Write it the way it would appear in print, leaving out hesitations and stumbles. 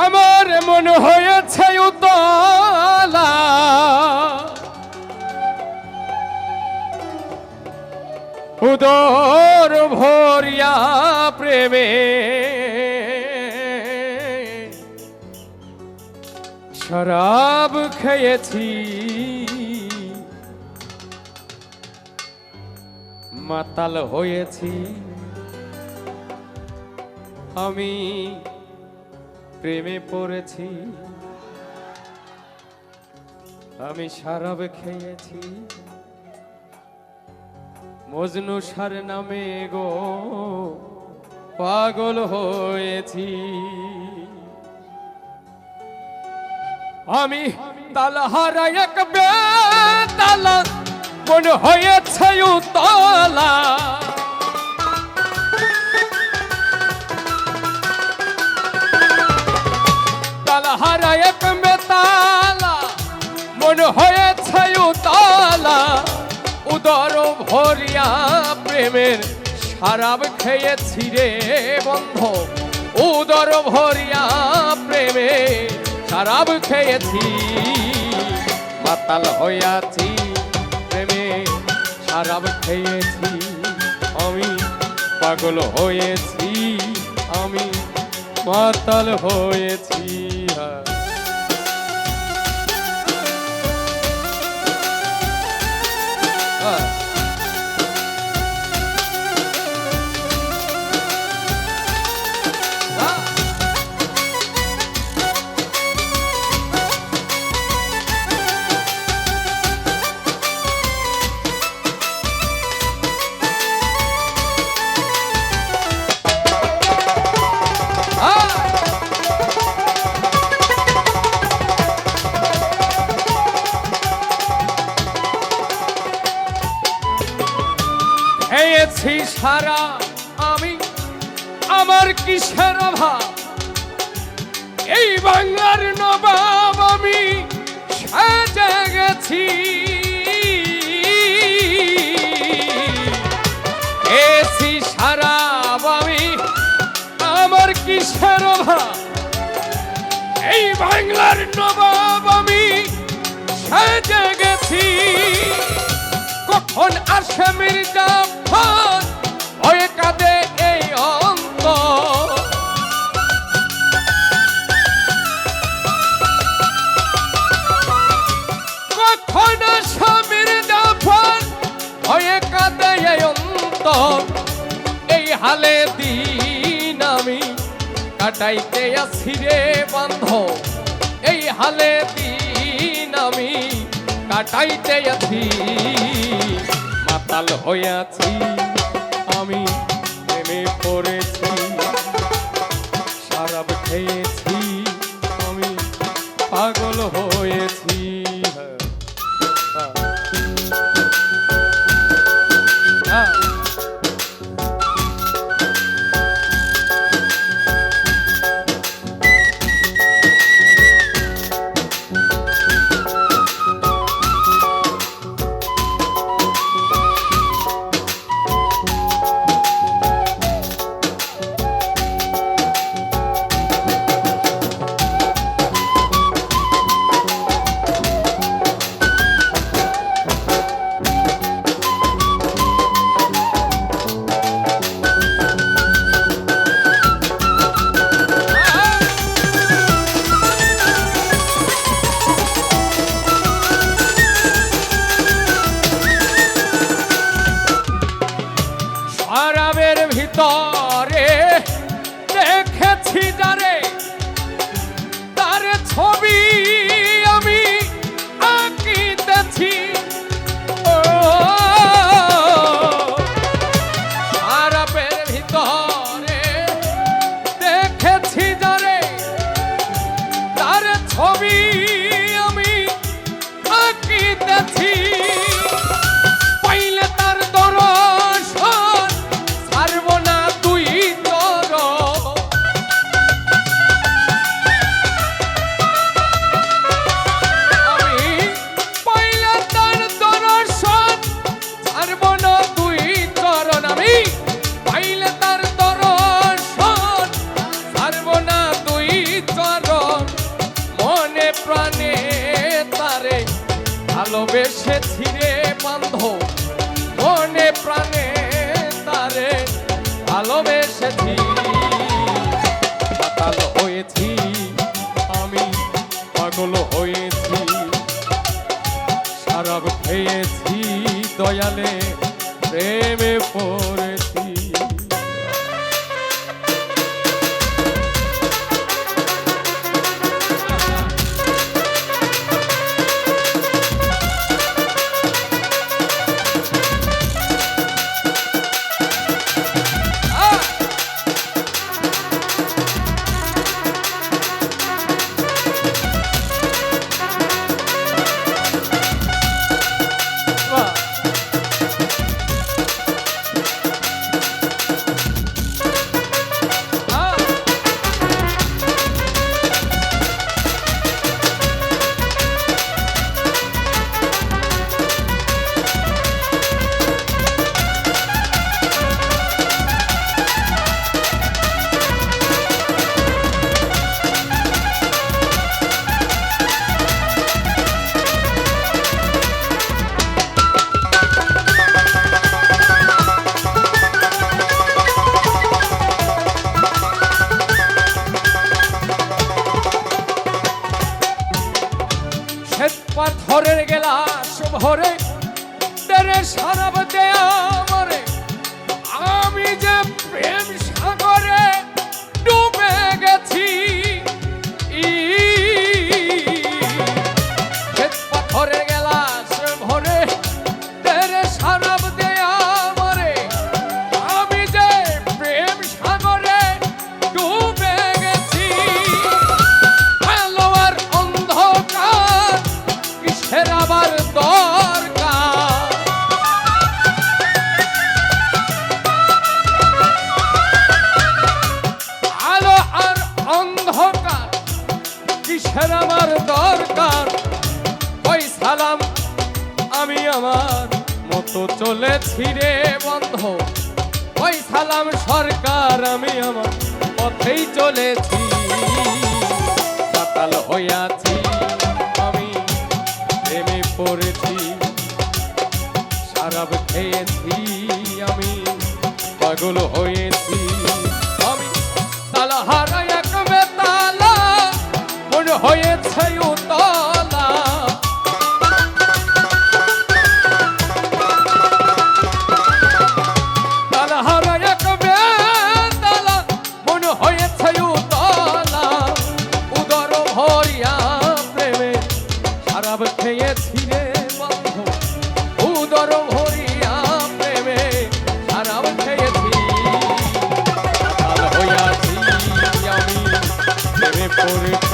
আমার মন হয়েছে উতলা, উদর ভরিয়া প্রেমে শরাব খেয়েছি, মাতাল হয়েছি আমি, প্রেমে পড়েছি আমি, শরাব খেয়েছি মজনু সার নামে গো পাগল হয়েছি আমি। তালহারা এক বেতালা মন হয়েছে উতলা, তালহারা এক বেতালা মন হয়েছে উতলা, উদর ভরিয়া প্রেমের শরাব খেয়েছি রে বন্ধু, উদর ভরিয়া প্রেমে শরাব খেয়েছি, মাতাল হইয়াছি প্রেমে শরাব খেয়েছি আমি, পাগল হয়েছি আমি, মাতাল হয়েছি। খেয়েছি সারা আমি, আমার কিসের অভাব, এই বাংলার নবাব আমি সাজে গেছি, খেয়েছি সারা আমি, আমার কিসের অভাব, এই বাংলার নবাব আমি সাজে গেছি, কখন আসে মির্জাফর ওই কাঁদে এই অন্তর, কখন আসে মির্জাফর ওই কাঁদে এই অন্তর, এই হালে দিন আমি কাটাইতে আছি রে বন্ধু, এই হালে দিন আমি কাটাইতে আছি, মাতাল হইয়াছি আমি, প্রেমে পড়েছি শরাব খেয়েছি আমি, পাগল হয়েছি। ভালোবেসেছি রে বন্ধু মনে প্রাণে তারে ভালোবেসেছি মাতাল হয়েছি আমি পাগল হয়েছি শরাব খেয়েছি দয়ালে প্রেমে পড়েছি পাথরের গেলাস ভরে তেরে শরাব দেয়া মরে আমি যে প্রেম সাগরে ডুবে গেছি পাথরের গেলাস ভরে তেরে শরাব দেয়া মরে আমি যে প্রেম সাগরে ডুবে গেছি আলো আর অন্ধকার আবার দরকার আলো আর অন্ধকার কিসের আমার দরকার ওই সালাম আমি আমার মতো চলেছি রে বন্ধু ওই সালাম সরকার আমি আমার পথেই চলেছি মাতাল হইয়াছি প্রেমে পড়েছি শরাব খেয়েছি আমি পাগল হয়েছি আমি তালা হারা এক বেতালা মনে হয়েছে উতলা তালা হারা এক বেতালা মনে হয়েছে উতলা উদর ভরিয়া প্রেমে শরাব খেয়েছি রে বন্ধু উদর ভরিয়া প্রেমে শরাব খেয়েছি মাতাল হইয়াছি আমি প্রেমে পড়েছি